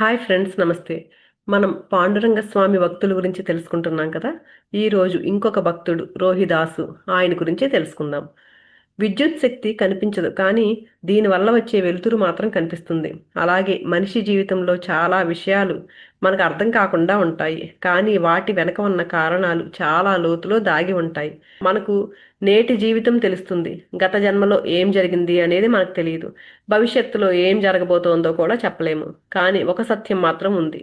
Hi friends, నమస్తే. మనం పాండురంగ స్వామి భక్తుల గురించి తెలుసుకుంటున్నాం కదా. ఈరోజు ఇంకొక భక్తుడు రోహిదాసు, ఆయన గురించి తెలుసుకుందాం. విద్యుత్ శక్తి కనిపించదు, కానీ దీనివల్ల వచ్చే వెలుతురు మాత్రం కనిపిస్తుంది. అలాగే మనిషి జీవితంలో చాలా విషయాలు మనకు అర్థం కాకుండా ఉంటాయి, కానీ వాటి వెనక ఉన్న కారణాలు చాలా లోతులో దాగి ఉంటాయి. మనకు నేటి జీవితం తెలుస్తుంది, గత జన్మలో ఏం జరిగింది అనేది మనకు తెలియదు. భవిష్యత్తులో ఏం జరగబోతోందో కూడా చెప్పలేము. కానీ ఒక సత్యం మాత్రం ఉంది: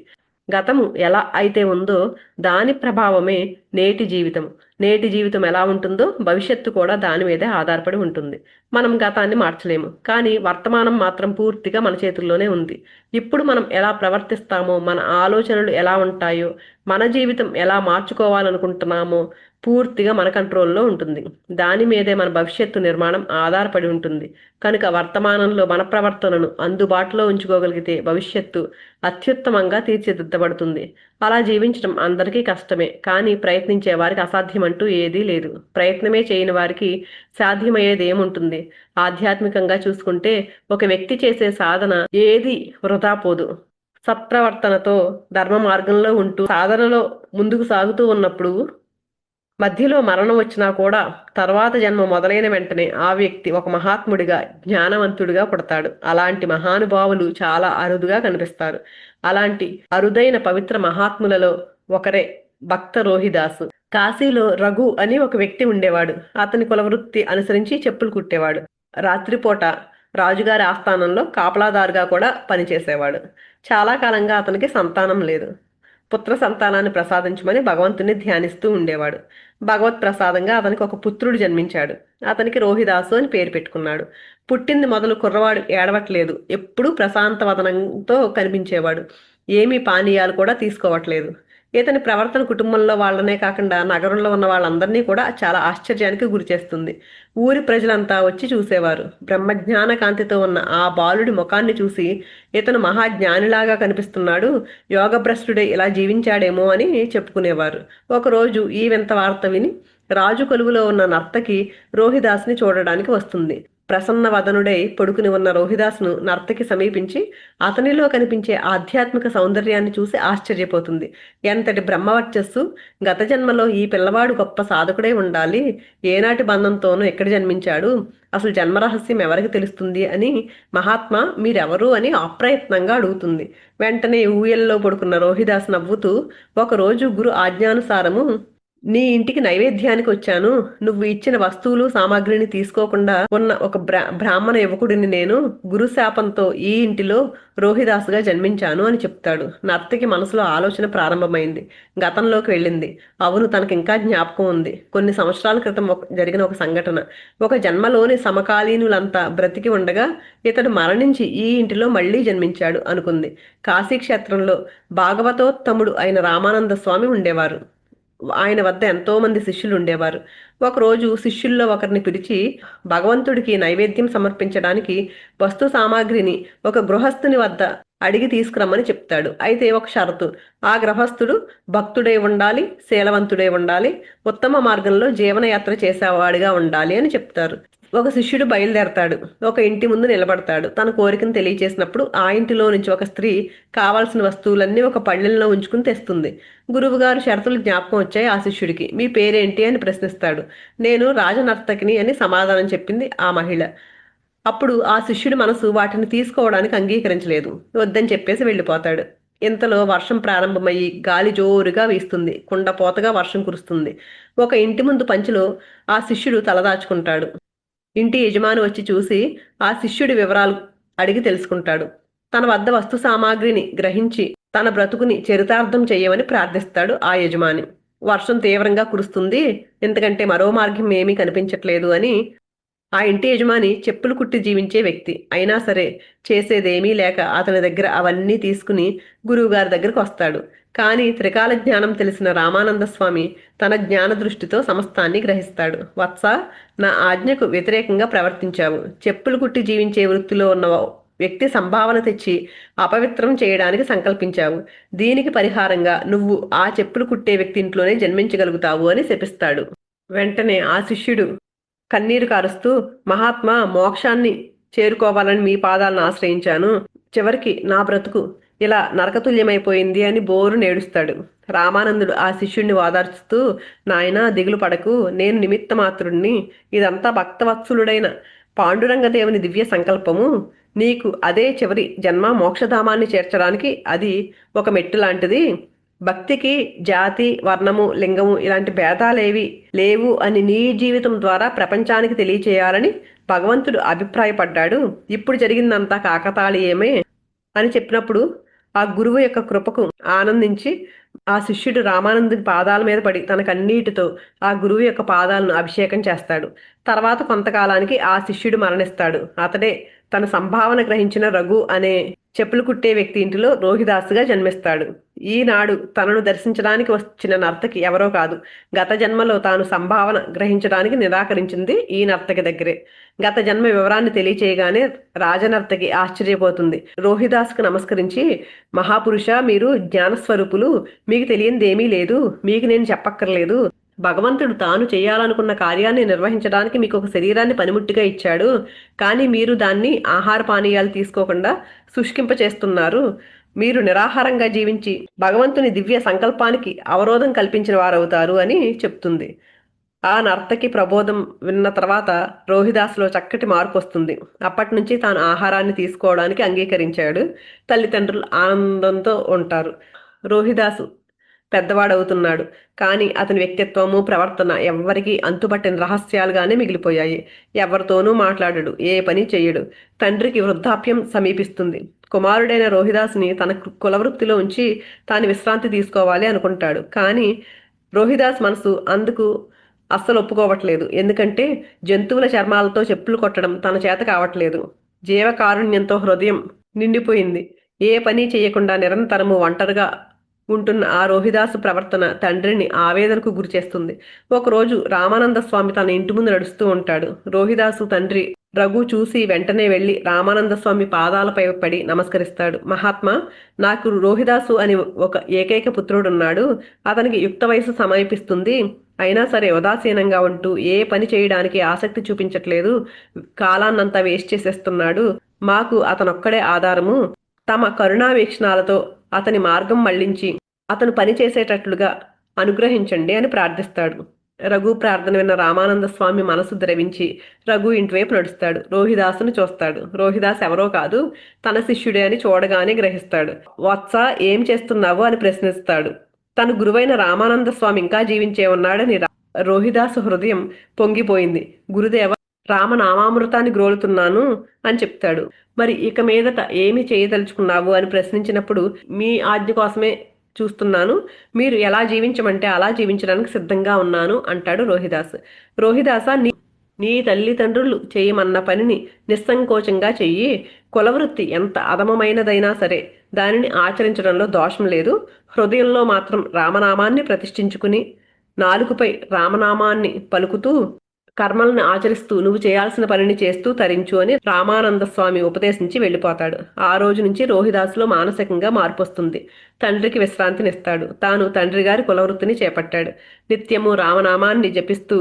గతము ఎలా అయితే ఉందో దాని ప్రభావమే నేటి జీవితం. నేటి జీవితం ఎలా ఉంటుందో భవిష్యత్తు కూడా దాని మీదే ఆధారపడి ఉంటుంది. మనం గతాన్ని మార్చలేము, కానీ వర్తమానం మాత్రం పూర్తిగా మన చేతుల్లోనే ఉంది. ఇప్పుడు మనం ఎలా ప్రవర్తిస్తామో, మన ఆలోచనలు ఎలా ఉంటాయో, మన జీవితం ఎలా మార్చుకోవాలనుకుంటున్నామో పూర్తిగా మన కంట్రోల్లో ఉంటుంది. దాని మీదే మన భవిష్యత్తు నిర్మాణం ఆధారపడి ఉంటుంది. కనుక వర్తమానంలో మన ప్రవర్తనను అందుబాటులో ఉంచుకోగలిగితే భవిష్యత్తు అత్యుత్తమంగా తీర్చిదిద్దబడుతుంది. అలా జీవించడం అందరికీ కష్టమే, కానీ ప్రయత్నించే వారికి అసాధ్యమంటూ ఏదీ లేదు. ప్రయత్నమే చేయని వారికి సాధ్యమయ్యేది ఏముంటుంది? ఆధ్యాత్మికంగా చూసుకుంటే ఒక వ్యక్తి చేసే సాధన ఏది వృధా పోదు. సత్ప్రవర్తనతో ధర్మ మార్గంలో ఉంటూ సాధనలో ముందుకు సాగుతూ ఉన్నప్పుడు మధ్యలో మరణం వచ్చినా కూడా తర్వాత జన్మ మొదలైన వెంటనే ఆ వ్యక్తి ఒక మహాత్ముడిగా, జ్ఞానవంతుడిగా పుడతాడు. అలాంటి మహానుభావులు చాలా అరుదుగా కనిపిస్తారు. అలాంటి అరుదైన పవిత్ర మహాత్ములలో ఒకరే భక్త రోహిదాసు. కాశీలో రఘు అని ఒక వ్యక్తి ఉండేవాడు. అతని కులవృత్తి అనుసరించి చెప్పులు కుట్టేవాడు. రాత్రిపూట రాజుగారి ఆస్థానంలో కాపలాదారుగా కూడా పనిచేసేవాడు. చాలా కాలంగా అతనికి సంతానం లేదు. పుత్ర సంతానాన్ని ప్రసాదించమని భగవంతుని ధ్యానిస్తూ ఉండేవాడు. భగవత్ ప్రసాదంగా అతనికి ఒక పుత్రుడు జన్మించాడు. అతనికి రోహిదాసు అని పేరు పెట్టుకున్నాడు. పుట్టింది మొదలు కుర్రవాడు ఏడవట్లేదు. ఎప్పుడూ ప్రశాంతవదనంతో కనిపించేవాడు. ఏమీ పానీయాలు కూడా తీసుకోవట్లేదు. ఇతని ప్రవర్తన కుటుంబంలో వాళ్ళనే కాకుండా నగరంలో ఉన్న వాళ్ళందరినీ కూడా చాలా ఆశ్చర్యానికి గురిచేస్తుంది. ఊరి ప్రజలంతా వచ్చి చూసేవారు. బ్రహ్మజ్ఞాన కాంతితో ఉన్న ఆ బాలుడి ముఖాన్ని చూసి ఇతను మహాజ్ఞానిలాగా కనిపిస్తున్నాడు, యోగభ్రష్టుడే ఇలా జీవించాడేమో అని చెప్పుకునేవారు. ఒకరోజు ఈ వింత వార్త విని రాజు కొలువులో ఉన్న నర్తకి రోహిదాస్ని చూడడానికి వస్తుంది. ప్రసన్న వదనుడై పడుకుని ఉన్న రోహిదాస్ను నర్తకి సమీపించి అతనిలో కనిపించే ఆధ్యాత్మిక సౌందర్యాన్ని చూసి ఆశ్చర్యపోతుంది. ఎంతటి బ్రహ్మవర్చస్సు! గత జన్మలో ఈ పిల్లవాడు గొప్ప సాధకుడై ఉండాలి. ఏనాటి బంధంతోనూ ఎక్కడ జన్మించాడు? అసలు జన్మరహస్యం ఎవరికి తెలుస్తుంది అని మహాత్మా మీరెవరు అని అప్రయత్నంగా అడుగుతుంది. వెంటనే ఊయల్లో పడుకున్న రోహిదాస్ నవ్వుతూ, ఒకరోజు గురు ఆజ్ఞానుసారము నీ ఇంటికి నైవేద్యానికి వచ్చాను. నువ్వు ఇచ్చిన వస్తువులు సామాగ్రిని తీసుకోకుండా ఉన్న ఒక బ్రాహ్మణ యువకుడిని నేను. గురుశాపంతో ఈ ఇంటిలో రోహిదాసుగా జన్మించాను అని చెప్తాడు. నర్తకి మనసులో ఆలోచన ప్రారంభమైంది. గతంలోకి వెళ్ళింది. అవును, తనకి ఇంకా జ్ఞాపకం ఉంది. కొన్ని సంవత్సరాల క్రితం జరిగిన ఒక సంఘటన. ఒక జన్మలోని సమకాలీనులంతా బ్రతికి ఉండగా ఇతడు మరణించి ఈ ఇంటిలో మళ్లీ జన్మించాడు అనుకుంది. కాశీక్షేత్రంలో భాగవతోత్తముడు అయిన రామానంద స్వామి ఉండేవారు. ఆయన వద్ద ఎంతో మంది శిష్యులు ఉండేవారు. ఒకరోజు శిష్యుల్లో ఒకరిని పిలిచి భగవంతుడికి నైవేద్యం సమర్పించడానికి వస్తు సామాగ్రిని ఒక గృహస్థుని వద్ద అడిగి తీసుకురమ్మని చెప్తాడు. అయితే ఒక షరతు: ఆ గృహస్థుడు భక్తుడై ఉండాలి, శీలవంతుడై ఉండాలి, ఉత్తమ మార్గంలో జీవనయాత్ర చేసేవాడిగా ఉండాలి అని చెప్తారు. ఒక శిష్యుడు బయలుదేరతాడు. ఒక ఇంటి ముందు నిలబడతాడు. తన కోరికను తెలియచేసినప్పుడు ఆ ఇంటిలో నుంచి ఒక స్త్రీ కావాల్సిన వస్తువులన్నీ ఒక పళ్ళెంలో ఉంచుకుని తెస్తుంది. గురువుగారు షరతులు జ్ఞాపకం వచ్చాయి ఆ శిష్యుడికి. మీ పేరేంటి అని ప్రశ్నిస్తాడు. నేను రాజనర్తకిని అని సమాధానం చెప్పింది ఆ మహిళ. అప్పుడు ఆ శిష్యుడి మనసు వాటిని తీసుకోవడానికి అంగీకరించలేదు. వద్దని చెప్పేసి వెళ్ళిపోతాడు. ఇంతలో వర్షం ప్రారంభమయ్యి గాలి జోరుగా వీస్తుంది. కుండపోతగా వర్షం కురుస్తుంది. ఒక ఇంటి ముందు పంచిలో ఆ శిష్యుడు తలదాచుకుంటాడు. ఇంటి యజమాని వచ్చి చూసి ఆ శిష్యుడి వివరాలు అడిగి తెలుసుకుంటాడు. తన వద్ద వస్తు సామాగ్రిని గ్రహించి తన బ్రతుకుని చరితార్థం చెయ్యమని ప్రార్థిస్తాడు ఆ యజమాని. వర్షం తీవ్రంగా కురుస్తుంది, ఎందుకంటే మరో మార్గం ఏమీ కనిపించట్లేదు అని ఆ ఇంటి యజమాని చెప్పులు కుట్టి జీవించే వ్యక్తి. అయినా సరే చేసేదేమీ లేక అతని దగ్గర అవన్నీ తీసుకుని గురువుగారి దగ్గరకు వస్తాడు. కానీ త్రికాల జ్ఞానం తెలిసిన రామానంద స్వామి తన జ్ఞాన దృష్టితో సమస్తాన్ని గ్రహిస్తాడు. వత్స, నా ఆజ్ఞకు వ్యతిరేకంగా ప్రవర్తించావు. చెప్పులు కుట్టి జీవించే వృత్తిలో ఉన్న వ్యక్తి సంభావన తెచ్చి అపవిత్రం చేయడానికి సంకల్పించావు. దీనికి పరిహారంగా నువ్వు ఆ చెప్పులు కుట్టే వ్యక్తి ఇంట్లోనే జన్మించగలుగుతావు అని శపిస్తాడు. వెంటనే ఆ శిష్యుడు కన్నీరు కారుస్తూ, మహాత్మా, మోక్షాన్ని చేరుకోవాలని మీ పాదాలను ఆశ్రయించాను. చివరికి నా బ్రతుకు ఇలా నరకతుల్యమైపోయింది అని బోరు నేడుస్తాడు. రామానందుడు ఆ శిష్యుణ్ణి ఓదార్చుతూ, నాయనా దిగులు పడకు, నేను నిమిత్త మాత్రుణ్ణి, ఇదంతా భక్తవత్సలుడైన పాండురంగదేవుని దివ్య సంకల్పము. నీకు అదే చివరి జన్మ, మోక్షధామాన్ని చేర్చడానికి అది ఒక మెట్టు లాంటిది. భక్తికి జాతి, వర్ణము, లింగము ఇలాంటి భేదాలేవి లేవు అని నీ జీవితం ద్వారా ప్రపంచానికి తెలియచేయాలని భగవంతుడు అభిప్రాయపడ్డాడు. ఇప్పుడు జరిగిందంతా కాకతాళీయమే అని చెప్పినప్పుడు ఆ గురువు యొక్క కృపకు ఆనందించి ఆ శిష్యుడు రామానందుని పాదాల మీద పడి తన కన్నీటితో ఆ గురువు యొక్క పాదాలను అభిషేకం చేస్తాడు. తర్వాత కొంతకాలానికి ఆ శిష్యుడు మరణిస్తాడు. అతడే తన సంభావన గ్రహించిన రఘు అనే చెప్పులు కుట్టే వ్యక్తి ఇంటిలో రోహిదాసుగా జన్మిస్తాడు. ఈనాడు తనను దర్శించడానికి వచ్చిన నర్తకి ఎవరో కాదు, గత జన్మలో తాను సంభావన గ్రహించడానికి నిరాకరించింది ఈ నర్తకి దగ్గరే. గత జన్మ వివరాన్ని తెలియచేయగానే రాజనర్తకి ఆశ్చర్యపోతుంది. రోహిదాసుకు నమస్కరించి, మహాపురుష, మీరు జ్ఞానస్వరూపులు, మీకు తెలియందేమీ లేదు, మీకు నేను చెప్పక్కర్లేదు. భగవంతుడు తాను చేయాలనుకున్న కార్యాన్ని నిర్వహించడానికి మీకు ఒక శరీరాన్ని పనిముట్టిగా ఇచ్చాడు. కానీ మీరు దాన్ని ఆహార పానీయాలు తీసుకోకుండా శుష్కింపచేస్తున్నారు. మీరు నిరాహారంగా జీవించి భగవంతుని దివ్య సంకల్పానికి అవరోధం కల్పించిన వారవుతారు అని చెప్తుంది. ఆ నర్తకి ప్రబోధం విన్న తర్వాత రోహిదాసులో చక్కటి మార్పు వస్తుంది. అప్పటి నుంచి తాను ఆహారాన్ని తీసుకోవడానికి అంగీకరించాడు. తల్లిదండ్రులు ఆనందంతో ఉంటారు. రోహిదాసు పెద్దవాడవుతున్నాడు. కానీ అతని వ్యక్తిత్వము, ప్రవర్తన ఎవ్వరికీ అంతుపట్టిన రహస్యాలుగానే మిగిలిపోయాయి. ఎవరితోనూ మాట్లాడడు, ఏ పని చెయ్యడు. తండ్రికి వృద్ధాప్యం సమీపిస్తుంది. కుమారుడైన రోహిదాసుని తన కులవృత్తిలో ఉంచి తాను విశ్రాంతి తీసుకోవాలి అనుకుంటాడు. కానీ రోహిదాస్ మనసు అందుకు అస్సలు ఒప్పుకోవట్లేదు. ఎందుకంటే జంతువుల చర్మాలతో చెప్పులు కొట్టడం తన చేత కావట్లేదు. జీవకారుణ్యంతో హృదయం నిండిపోయింది. ఏ పని చేయకుండా నిరంతరము ఒంటరిగా ఉంటున్న ఆ రోహిదాసు ప్రవర్తన తండ్రిని ఆవేదనకు గురిచేస్తుంది. ఒకరోజు రామానంద స్వామి తన ఇంటి ముందు నడుస్తూ ఉంటాడు. రోహిదాసు తండ్రి రఘు చూసి వెంటనే వెళ్లి రామానంద స్వామి పాదాలపై పడి నమస్కరిస్తాడు. మహాత్మా, నాకు రోహిదాసు అని ఒక ఏకైక పుత్రుడున్నాడు. అతనికి యుక్త వయసు సమీపిస్తుంది. అయినా సరే ఉదాసీనంగా ఉంటూ ఏ పని చేయడానికి ఆసక్తి చూపించట్లేదు. కాలాన్నంతా వేస్ట్ చేసేస్తున్నాడు. మాకు అతనొక్కడే ఆధారము. తమ కరుణావీక్షణాలతో అతని మార్గం మళ్లించి అతను పని చేసేటట్లుగా అనుగ్రహించండి అని ప్రార్థిస్తాడు. రఘు ప్రార్థన విన్న రామానంద స్వామి మనసు ద్రవించి రఘు ఇంటివైపు నడుస్తాడు. రోహిదాసును చూస్తాడు. రోహిదాస్ ఎవరో కాదు, తన శిష్యుడే అని చూడగానే గ్రహిస్తాడు. వత్స, ఏం చేస్తున్నావు అని ప్రశ్నిస్తాడు. తన గురువైన రామానంద స్వామి ఇంకా జీవించే ఉన్నాడని రోహిదాసు హృదయం పొంగిపోయింది. గురుదేవ, రామనామామృతాన్ని గ్రోలుతున్నాను అని చెప్తాడు. మరి ఇక మీదట ఏమి చేయదలుచుకున్నావు అని ప్రశ్నించినప్పుడు, మీ ఆజ్ఞ కోసమే చూస్తున్నాను. మీరు ఎలా జీవించమంటే అలా జీవించడానికి సిద్ధంగా ఉన్నాను అంటాడు రోహిదాస్. రోహిదాస, నీ తల్లిదండ్రులు చేయమన్న పనిని నిస్సంకోచంగా చెయ్యి. కులవృత్తి ఎంత అధమమైనదైనా సరే దానిని ఆచరించడంలో దోషం లేదు. హృదయంలో మాత్రం రామనామాన్ని ప్రతిష్ఠించుకుని నాలుకపై రామనామాన్ని పలుకుతూ కర్మలను ఆచరిస్తూ నువ్వు చేయాల్సిన పనిని చేస్తూ తరించు అని రామానంద స్వామి ఉపదేశించి వెళ్ళిపోతాడు. ఆ రోజు నుంచి రోహిదాసులో మానసికంగా మార్పు వస్తుంది. తండ్రికి విశ్రాంతినిస్తాడు. తాను తండ్రి గారి కులవృత్తిని చేపట్టాడు. నిత్యము రామనామాన్ని జపిస్తూ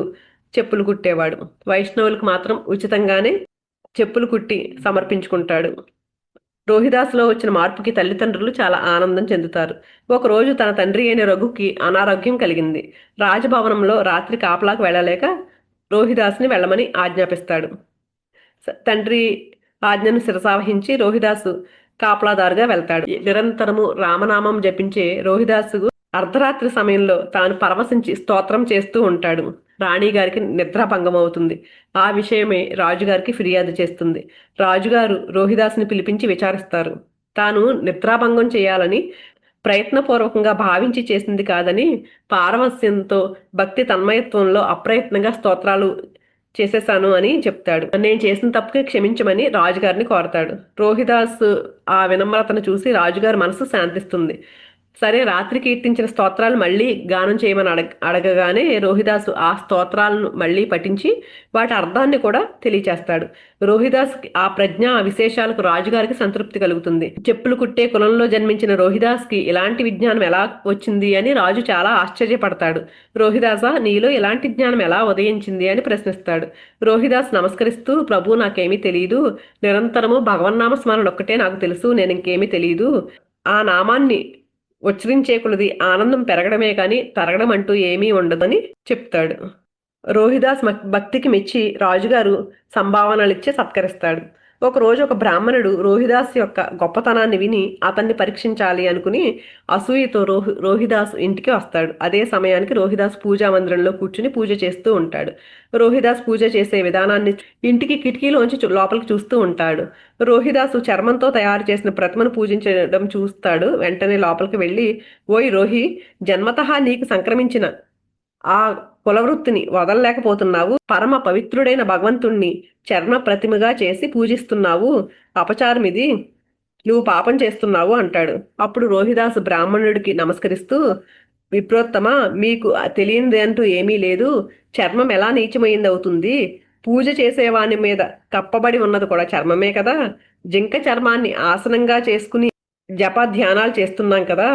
చెప్పులు కుట్టేవాడు. వైష్ణవులకు మాత్రం ఉచితంగానే చెప్పులు కుట్టి సమర్పించుకుంటాడు. రోహిదాసులో వచ్చిన మార్పుకి తల్లిదండ్రులు చాలా ఆనందం చెందుతారు. ఒకరోజు తన తండ్రి అయిన రఘుకి అనారోగ్యం కలిగింది. రాజభవనంలో రాత్రి కాపలాకు వెళ్ళలేక రోహిదాసుని వెళ్ళమని ఆజ్ఞాపిస్తాడు. తండ్రి ఆజ్ఞను శిరసావహించి రోహిదాసు కాపలాదారుగా వెళ్తాడు. నిరంతరము రామనామం జపించే రోహిదాసు అర్ధరాత్రి సమయంలో తాను పరవశించి స్తోత్రం చేస్తూ ఉంటాడు. రాణిగారికి నిద్రాభంగం అవుతుంది. ఆ విషయమే రాజుగారికి ఫిర్యాదు చేస్తుంది. రాజుగారు రోహిదాసుని పిలిపించి విచారిస్తారు. తాను నిద్రాభంగం చేయాలని ప్రయత్నపూర్వకంగా భావించి చేసింది కాదని, పారవస్యంతో భక్తి తన్మయత్వంలో అప్రయత్నంగా స్తోత్రాలు చేసేశాను అని చెప్తాడు. నేను చేసిన తప్పుకి క్షమించమని రాజుగారిని కోరతాడు. రోహిదాసు ఆ వినమ్రతను చూసి రాజుగారి మనసు శాంతిస్తుంది. సరే, రాత్రి కీర్తించిన స్తోత్రాలు మళ్ళీ గానం చేయమని అడగగానే రోహిదాసు ఆ స్తోత్రాలను మళ్ళీ పఠించి వాటి అర్థాన్ని కూడా తెలియచేస్తాడు. రోహిదాస్ ఆ ప్రజ్ఞ, ఆ విశేషాలకు రాజుగారికి సంతృప్తి కలుగుతుంది. చెప్పులు కుట్టే కులంలో జన్మించిన రోహిదాస్కి ఇలాంటి విజ్ఞానం ఎలా వచ్చింది అని రాజు చాలా ఆశ్చర్యపడతాడు. రోహిదాసా, నీలో ఇలాంటి జ్ఞానం ఎలా ఉదయించింది అని ప్రశ్నిస్తాడు. రోహిదాస్ నమస్కరిస్తూ, ప్రభు, నాకేమీ తెలియదు. నిరంతరము భగవన్నామ స్మరణ ఒక్కటే నాకు తెలుసు. నేను ఇంకేమీ తెలియదు. ఆ నామాన్ని ఉచ్చరించే కొలది ఆనందం పెరగడమే కాని తరగడం అంటూ ఏమీ ఉండదని చెప్తాడు. రోహిదాస్ భక్తికి మెచ్చి రాజుగారు సంభావనలిచ్చి సత్కరిస్తాడు. ఒకరోజు ఒక బ్రాహ్మణుడు రోహిదాస్ యొక్క గొప్పతనాన్ని విని అతన్ని పరీక్షించాలి అనుకుని అసూయతో రోహిదాస్ ఇంటికి వస్తాడు. అదే సమయానికి రోహిదాస్ పూజా మందిరంలో కూర్చుని పూజ చేస్తూ ఉంటాడు. రోహిదాస్ పూజ చేసే విధానాన్ని ఇంటికి కిటికీలోంచి లోపలికి చూస్తూ ఉంటాడు. రోహిదాసు చర్మంతో తయారు చేసిన ప్రతిమను పూజించడం చూస్తాడు. వెంటనే లోపలికి వెళ్ళి, ఓయ్ రోహి, జన్మతః నీకు సంక్రమించిన ఆ కులవృత్తిని వదలలేకపోతున్నావు. పరమ పవిత్రుడైన భగవంతుణ్ణి చర్మ ప్రతిమగా చేసి పూజిస్తున్నావు. అపచారం ఇది, నువ్వు పాపం చేస్తున్నావు అంటాడు. అప్పుడు రోహిదాసు బ్రాహ్మణుడికి నమస్కరిస్తూ, విప్రోత్తమ, మీకు తెలియనిది అంటూ ఏమీ లేదు. చర్మం ఎలా నీచమైంది అవుతుంది? పూజ చేసేవాని మీద కప్పబడి ఉన్నది కూడా చర్మమే కదా. జింక చర్మాన్ని ఆసనంగా చేసుకుని జప ధ్యానాలు చేస్తున్నాం కదా.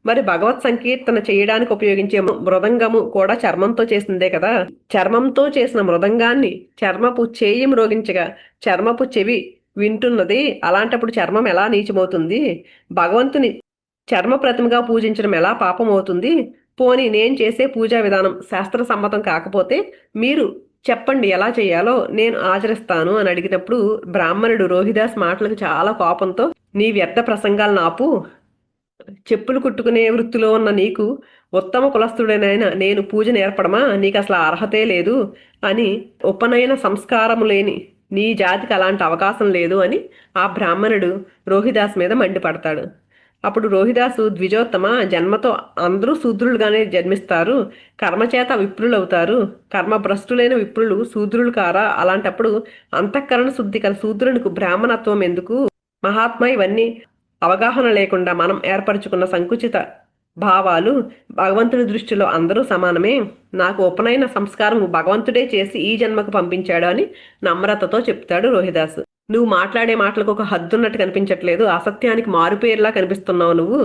మరి భగవత్ సంకీర్తన చేయడానికి ఉపయోగించే మృదంగము కూడా చర్మంతో చేసిందే కదా. చర్మంతో చేసిన మృదంగాన్ని చర్మపు చేయి మ్రోగించగా చర్మపు చెవి వింటున్నది. అలాంటప్పుడు చర్మం ఎలా నీచమవుతుంది? భగవంతుని చర్మ ప్రతిమగా పూజించడం ఎలా పాపం అవుతుంది? పోని నేను చేసే పూజా విధానం శాస్త్ర సమ్మతం కాకపోతే మీరు చెప్పండి ఎలా చేయాలో, నేను ఆచరిస్తాను అని అడిగినప్పుడు బ్రాహ్మణుడు రోహిదాస్ మాటలకు చాలా కోపంతో, నీ వ్యర్థ ప్రసంగాలను ఆపు. చెప్పులు కుట్టుకునే వృత్తిలో ఉన్న నీకు ఉత్తమ కులస్థుడనైనా నేను పూజ నేర్పడమా? నీకు అసలు అర్హతే లేదు అని, ఉపనయన సంస్కారము లేని నీ జాతికి అలాంటి అవకాశం లేదు అని ఆ బ్రాహ్మణుడు రోహిదాస్ మీద మండిపడతాడు. అప్పుడు రోహిదాసు, ద్విజోత్తమ, జన్మతో అందరూ శూద్రులుగానే జన్మిస్తారు. కర్మచేత విప్రులు అవుతారు. కర్మభ్రష్టులైన విప్రులు శూద్రులు కారా? అలాంటప్పుడు అంతఃకరణ శుద్ధి కల శూద్రునికి బ్రాహ్మణత్వం ఎందుకు? మహాత్మా, ఇవన్నీ అవగాహన లేకుండా మనం ఏర్పరచుకున్న సంకుచిత భావాలు. భగవంతుడి దృష్టిలో అందరూ సమానమే. నాకు ఉపనయన సంస్కారం భగవంతుడే చేసి ఈ జన్మకు పంపించాడు అని నమ్రతతో చెప్తాడు రోహిదాసు. నువ్వు మాట్లాడే మాటలకు ఒక హద్దున్నట్టు కనిపించట్లేదు. అసత్యానికి మారుపేరులా కనిపిస్తున్నావు. నువ్వు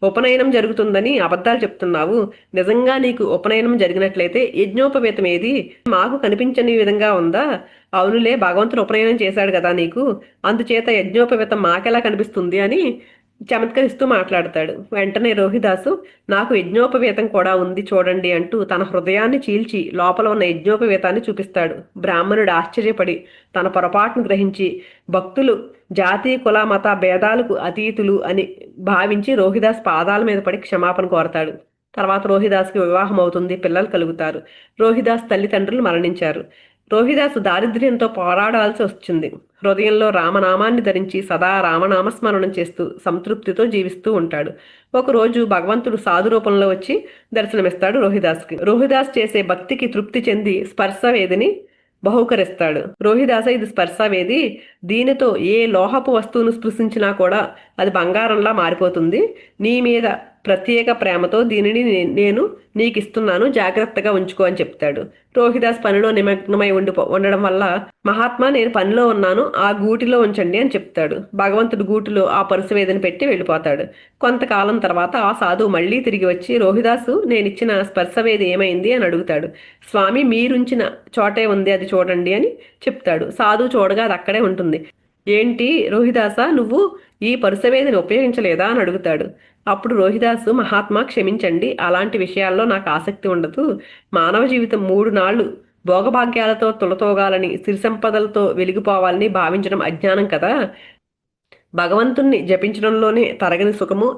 ఉపనయనం జరుగుతుందని అబద్ధాలు చెప్తున్నావు. నిజంగా నీకు ఉపనయనం జరిగినట్లయితే యజ్ఞోపవేతం ఏది? మాకు కనిపించని విధంగా ఉందా? అవునులే, భగవంతుడు ఉపనయనం చేశాడు కదా నీకు, అందుచేత యజ్ఞోపవేతం మాకెలా కనిపిస్తుంది అని చమత్కరిస్తూ మాట్లాడతాడు. వెంటనే రోహిదాసు, నాకు యజ్ఞోపవేతం కూడా ఉంది చూడండి అంటూ తన హృదయాన్ని చీల్చి లోపల ఉన్న యజ్ఞోపవేతాన్ని చూపిస్తాడు. బ్రాహ్మణుడు ఆశ్చర్యపడి తన పొరపాటును గ్రహించి భక్తులు జాతి కుల మత భేదాలకు అతీతులు అని భావించి రోహిదాస్ పాదాల మీద పడి క్షమాపణ కోరతాడు. తర్వాత రోహిదాస్కి వివాహం అవుతుంది. పిల్లలు కలుగుతారు. రోహిదాస్ తల్లిదండ్రులు మరణించారు. రోహిదాసు దారిద్ర్యంతో పోరాడాల్సి వచ్చింది. హృదయంలో రామనామాన్ని ధరించి సదా రామనామస్మరణం చేస్తూ సంతృప్తితో జీవిస్తూ ఉంటాడు. ఒకరోజు భగవంతుడు సాధు రూపంలో వచ్చి దర్శనమిస్తాడు రోహిదాస్కి. రోహిదాస్ చేసే భక్తికి తృప్తి చెంది స్పర్శవేదిని బహుకరిస్తాడు. రోహిదాస, ఇది స్పర్శవేది. దీనితో ఏ లోహపు వస్తువును స్పృశించినా కూడా అది బంగారంలా మారిపోతుంది. నీ మీద ప్రత్యేక ప్రేమతో దీనిని నేను నీకు ఇస్తున్నాను, జాగ్రత్తగా ఉంచుకో అని చెప్తాడు. రోహిదాస్ పనిలో నిమగ్నమై ఉండడం వల్ల, మహాత్మా, నేను పనిలో ఉన్నాను, ఆ గూటిలో ఉంచండి అని చెప్తాడు. భగవంతుడు గూటిలో ఆ పరుసవేదిని పెట్టి వెళ్ళిపోతాడు. కొంతకాలం తర్వాత ఆ సాధువు మళ్ళీ తిరిగి వచ్చి, రోహిదాసు, నేనిచ్చిన స్పర్శవేది ఏమైంది అని అడుగుతాడు. స్వామి, మీరుంచిన చోటే ఉంది, అది చూడండి అని చెప్తాడు. సాధువు చూడగా అది అక్కడే ఉంటుంది. ఏంటి రోహిదాస, నువ్వు ఈ పరుసవేదిని ఉపయోగించలేదా అని అడుగుతాడు. అప్పుడు రోహిదాసు, మహాత్మా, క్షమించండి, అలాంటి విషయాల్లో నాకు ఆసక్తి ఉండదు. మానవ జీవితం 3 నాళ్లు భోగభాగ్యాలతో తులతోగాలని, సిరి సంపదలతో వెలిగిపోవాలని భావించడం అజ్ఞానం కదా. భగవంతుణ్ణి జపించడంలోనే తరగని సుఖము,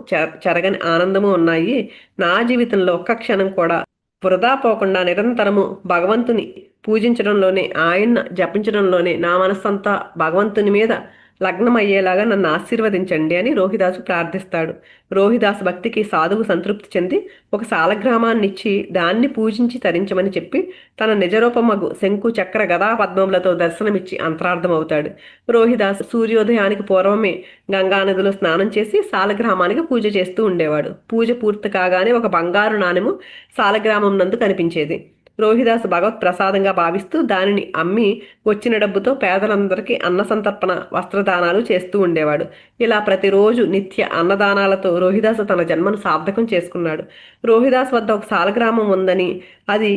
చెరగని ఆనందము ఉన్నాయి. నా జీవితంలో ఒక్క క్షణం కూడా వృధా పోకుండా నిరంతరము భగవంతుని పూజించడంలోనే, ఆయన జపించడంలోనే నా మనస్సంతా భగవంతుని మీద లగ్నమయ్యేలాగా నన్ను ఆశీర్వదించండి అని రోహిదాసు ప్రార్థిస్తాడు. రోహిదాసు భక్తికి సాధువు సంతృప్తి చెంది ఒక సాలగ్రామాన్నిచ్చి దాన్ని పూజించి తరించమని చెప్పి తన నిజరూపమగు శంకు చక్ర గదా పద్మములతో దర్శనమిచ్చి అంతరార్థమవుతాడు. రోహిదాసు సూర్యోదయానికి పూర్వమే గంగానదిలో స్నానం చేసి సాలగ్రామానికి పూజ చేస్తూ ఉండేవాడు. పూజ పూర్తి కాగానే ఒక బంగారు నాణెము సాలగ్రామం నందు కనిపించేది. రోహిదాసు భగవత్ ప్రసాదంగా భావిస్తూ దానిని అమ్మి వచ్చిన డబ్బుతో పేదలందరికీ అన్న సంతర్పణ, వస్త్రదానాలు చేస్తూ ఉండేవాడు. ఇలా ప్రతిరోజు నిత్య అన్నదానాలతో రోహిదాసు తన జన్మను సార్థకం చేసుకున్నాడు. రోహిదాస్ వద్ద ఒక సాలగ్రామం ఉందని, అది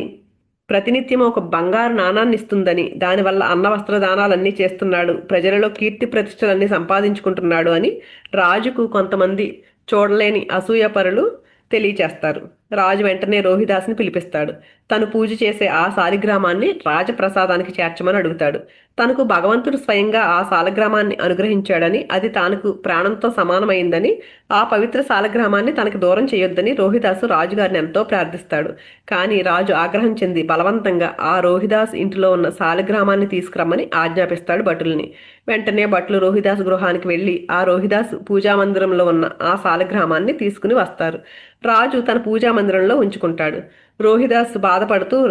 ప్రతినిత్యం ఒక బంగారు నాణాన్ని ఇస్తుందని, దానివల్ల అన్న వస్త్రదానాలన్నీ చేస్తున్నాడు, ప్రజలలో కీర్తి ప్రతిష్టలన్నీ సంపాదించుకుంటున్నాడు అని రాజుకు కొంతమంది చూడలేని అసూయపరులు తెలియచేస్తారు. రాజు వెంటనే రోహిదాసుని పిలిపిస్తాడు. తను పూజ చేసే ఆ శాలిగ్రామాన్ని రాజప్రసాదానికి చేర్చమని అడుగుతాడు. తనకు భగవంతుడు స్వయంగా ఆ శాలగ్రామాన్ని అనుగ్రహించాడని, అది తనకు ప్రాణంతో సమానమైందని, ఆ పవిత్ర శాలగ్రామాన్ని తనకు దూరం చేయొద్దని రోహిదాసు రాజుగారిని ఎంతో ప్రార్థిస్తాడు. కానీ రాజు ఆగ్రహం చెంది బలవంతంగా ఆ రోహిదాసు ఇంటిలో ఉన్న శాలగ్రామాన్ని తీసుకురమ్మని ఆజ్ఞాపిస్తాడు భటుల్ని. వెంటనే భటులు రోహిదాసు గృహానికి వెళ్లి ఆ రోహిదాసు పూజామందిరంలో ఉన్న ఆ శాలగ్రామాన్ని తీసుకుని వస్తారు. రాజు తన పూజామందిరంలో ఉంచుకుంటాడు. రోహిదాసు బాధపడుతూ,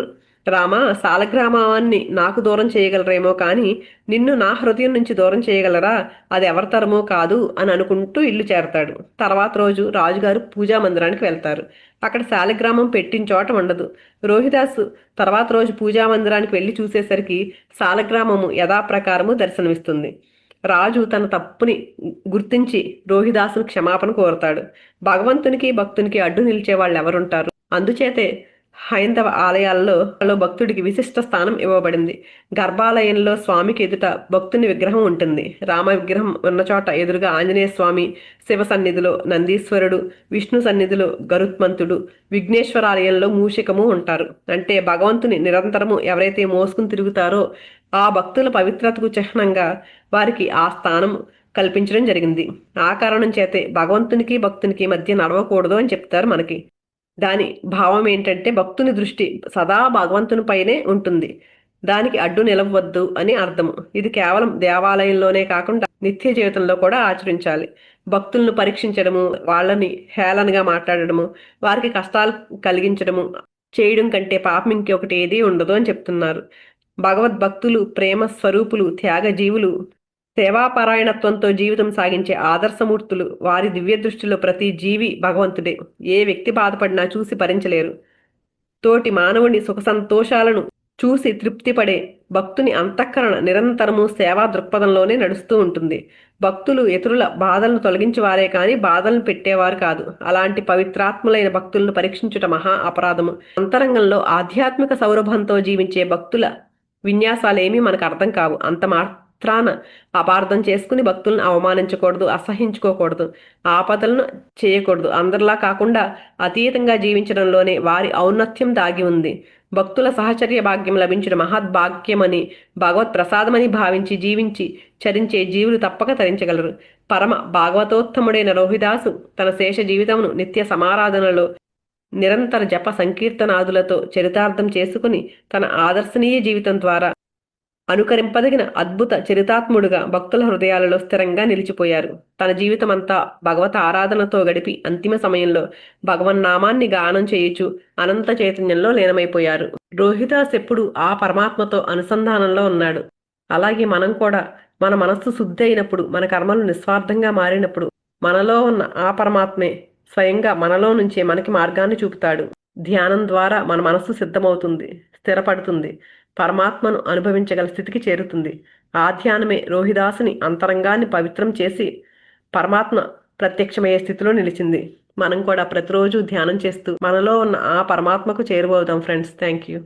రామా, శాలగ్రామాన్ని నాకు దూరం చేయగలరేమో కానీ నిన్ను నా హృదయం నుంచి దూరం చేయగలరా? అది ఎవరి తరమో కాదు అని అనుకుంటూ ఇల్లు చేరతాడు. తర్వాత రోజు రాజుగారు పూజామందిరానికి వెళ్తారు. అక్కడ శాలగ్రామం పెట్టిన చోట ఉండదు. రోహిదాసు తర్వాత రోజు పూజామందిరానికి వెళ్లి చూసేసరికి శాలగ్రామము యథాప్రకారము దర్శనమిస్తుంది. రాజు తన తప్పుని గుర్తించి రోహిదాసును క్షమాపణ కోరుతాడు. భగవంతునికి భక్తునికి అడ్డు నిలిచే వాళ్ళు ఎవరుంటారు? అందుచేతే హైందవ ఆలయాల్లో భక్తుడికి విశిష్ట స్థానం ఇవ్వబడింది. గర్భాలయంలో స్వామికి ఎదుట భక్తుని విగ్రహం ఉంటుంది. రామ విగ్రహం ఉన్న చోట ఎదురుగా ఆంజనేయ స్వామి, శివ సన్నిధిలో నందీశ్వరుడు, విష్ణు సన్నిధిలో గరుత్మంతుడు, విఘ్నేశ్వరాలయంలో మూషికము ఉంటారు. అంటే భగవంతుని నిరంతరము ఎవరైతే మోసుకుని తిరుగుతారో ఆ భక్తుల పవిత్రతకు చిహ్నంగా వారికి ఆ స్థానం కల్పించడం జరిగింది. ఆ కారణం చేతే భగవంతునికి భక్తునికి మధ్య నడవకూడదు అని చెప్తారు మనకి. దాని భావం ఏంటంటే భక్తుని దృష్టి సదా భగవంతుని పైనే ఉంటుంది. దానికి అడ్డు నిలవద్దు అని అర్థము. ఇది కేవలం దేవాలయంలోనే కాకుండా నిత్య జీవితంలో కూడా ఆచరించాలి. భక్తులను పరీక్షించడము, వాళ్ళని హేళనగా మాట్లాడడము, వారికి కష్టాలు కలిగించడము చేయడం కంటే పాపం ఇంకొకటి ఏదీ ఉండదు అని చెప్తున్నారు. భగవద్భక్తులు ప్రేమ స్వరూపులు, త్యాగ జీవులు, సేవాపరాయణత్వంతో జీవితం సాగించే ఆదర్శమూర్తులు. వారి దివ్య దృష్టిలో ప్రతి జీవి భగవంతుడే. ఏ వ్యక్తి బాధపడినా చూసి భరించలేరు. తోటి మానవుని సుఖ సంతోషాలను చూసి తృప్తిపడే భక్తుని అంతఃకరణ నిరంతరము సేవా దృక్పథంలోనే నడుస్తూ ఉంటుంది. భక్తులు ఇతరుల బాధలను తొలగించేవారే కానీ బాధలను పెట్టేవారు కాదు. అలాంటి పవిత్రాత్ములైన భక్తులను పరీక్షించుట మహా అపరాధము. అంతరంగంలో ఆధ్యాత్మిక సౌరభంతో జీవించే భక్తుల విన్యాసాలేమీ మనకు అర్థం కావు. అంత మాత్రాన అపార్థం చేసుకుని భక్తులను అవమానించకూడదు, అసహించుకోకూడదు, ఆపదలను చేయకూడదు. అందరిలా కాకుండా అతీతంగా జీవించడంలోనే వారి ఔన్నత్యం దాగి ఉంది. భక్తుల సహచర్య భాగ్యం లభించిన మహద్భాగ్యమని, భగవత్ ప్రసాదమని భావించి జీవించి చరించే జీవులు తప్పక తరించగలరు. పరమ భాగవతోత్తముడైన రోహిదాసు తన శేష జీవితమును నిత్య సమారాధనలో నిరంతర జప సంకీర్తనాదులతో చరితార్థం చేసుకుని తన ఆదర్శనీయ జీవితం ద్వారా అనుకరింపదగిన అద్భుత చరితాత్ముడుగా భక్తుల హృదయాలలో స్థిరంగా నిలిచిపోయారు. తన జీవితమంతా భగవత ఆరాధనతో గడిపి అంతిమ సమయంలో భగవన్నామాన్ని గానం చేయుచు అనంత చైతన్యంలో లీనమైపోయారు. రోహిదాస్ ఎప్పుడు ఆ పరమాత్మతో అనుసంధానంలో ఉన్నాడు. అలాగే మనం కూడా మన మనస్సు శుద్ధి అయినప్పుడు, మన కర్మలు నిస్వార్థంగా మారినప్పుడు మనలో ఉన్న ఆ పరమాత్మే స్వయంగా మనలో నుంచే మనకి మార్గాన్ని చూపుతాడు. ధ్యానం ద్వారా మన మనస్సు సిద్ధమవుతుంది, స్థిరపడుతుంది, పరమాత్మను అనుభవించగల స్థితికి చేరుతుంది. ఆ ధ్యానమే రోహిదాసుని అంతరంగాన్ని పవిత్రం చేసి పరమాత్మ ప్రత్యక్షమయ్యే స్థితిలో నిలిచింది. మనం కూడా ప్రతిరోజు ధ్యానం చేస్తూ మనలో ఉన్న ఆ పరమాత్మకు చేరువవుదాం ఫ్రెండ్స్. Thank you.